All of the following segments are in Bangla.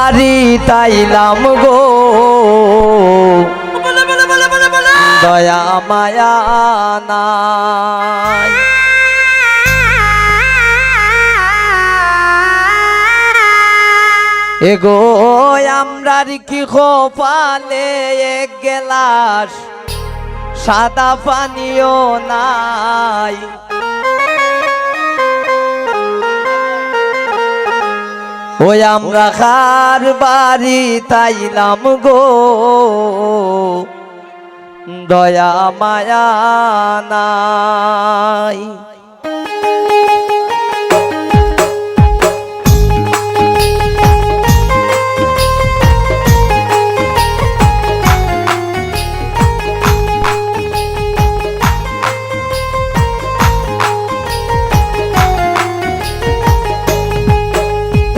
বাড়ি তাইলাম গো, দয়া মায়া নাই। এগো আমরার কি খোপালে এক গেলাস সাদা পানিও নাই। ওই আমরা কার বাড়ি তাইলাম গো, দয়া মায়া নাই।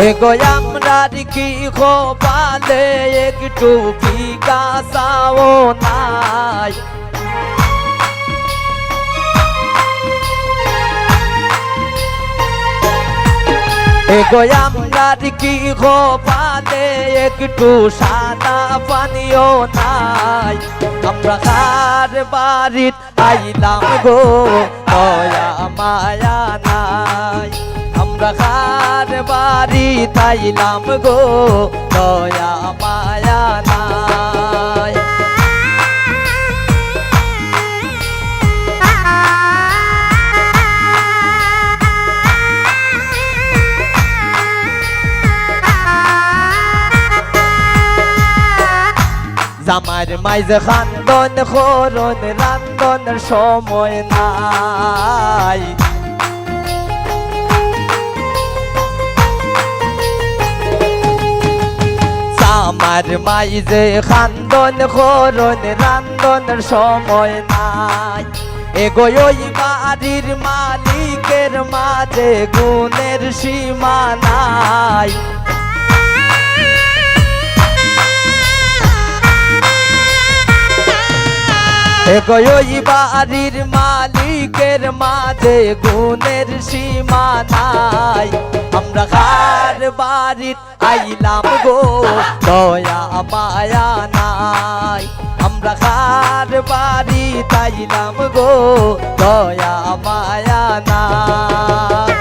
এগো আমরার কি খোপালে একটু বিকাশাও নাই। এগো আমরার কি খোপালে একটু সাদা পানিও নাই। আমরা কার বাড়িত আইলাম গো, দয়া মায়া নাই। আমরা কার বাড়ি তাইলাম গো, দয়া মায়া নাই। জামার মাইজে খান্দন খরন রান্দনের সময় নাই। আমার মাইজে খান্দন খরন রান্দনের সময় নাই। এগো ওই বাড়ির মালিকের মাঝে গুণের সীমা নাই। এগো ওই বাড়ির মালিকের মাঝে গুণের সীমা নাই। আমরা কার বাড়িত আইলাম গো, দয়া মায়া নাই। আমরা কার বাড়ি তাইলাম গো, দয়া মায়া নাই।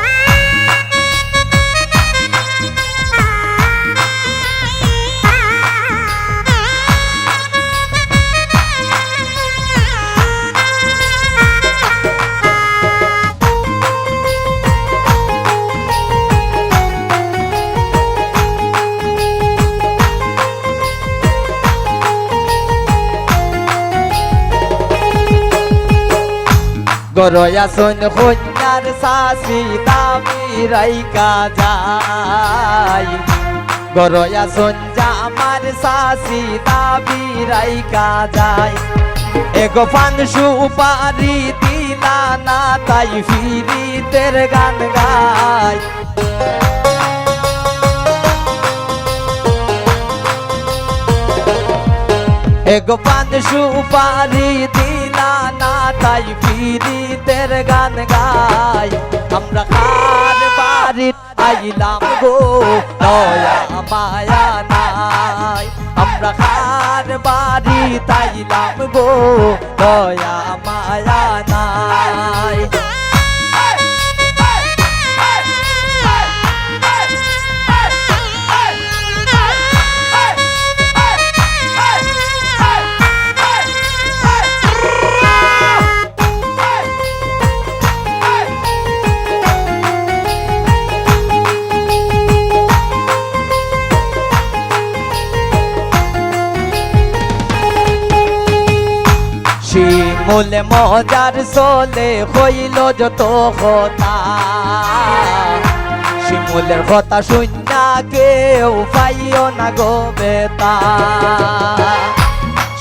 গরয়া শোন কন্যার শাশি দাবি রাইকা যায়। গরয়া শোন জামার শাশি দাবি রাইকা যায়। এগো পান সুপারি দিলা না তাই ফিরিতের গান গায়। এগো পান সুপারি দিলা না তাই ফিরিতের গান গায়। আমরা কার বাড়িত আইলাম গো, দয়া মায়া নাই। আমরা কার বাড়ি তাইলাম গো, দয়া মায়া নাই। শিমুলে মজার চলে হইল যত কথা। শিমুলের কথা শুননা কেউ পাইও না গো বেতা।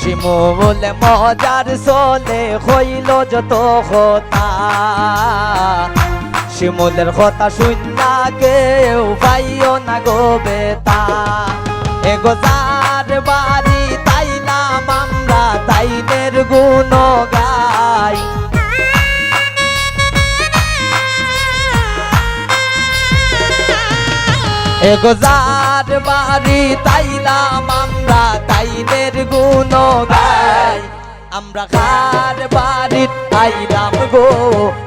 শিমুলে মজার চলে হইল যত কথা। শিমুলের কথা শুননা কেউ পাইও না গো বেতা। এগো যার বাড়ি তাইলাম আমরা তাইদের গুণ গাই। এগো খার বাড়ি তাইলাম আমরা তাইনের গুণ গাই আমরা খার বাড়ি তাইলাম গো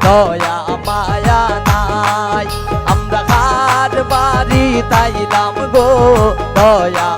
দয়া মায়া নাই আমরা খার বাড়ি তাইলাম গো দয়া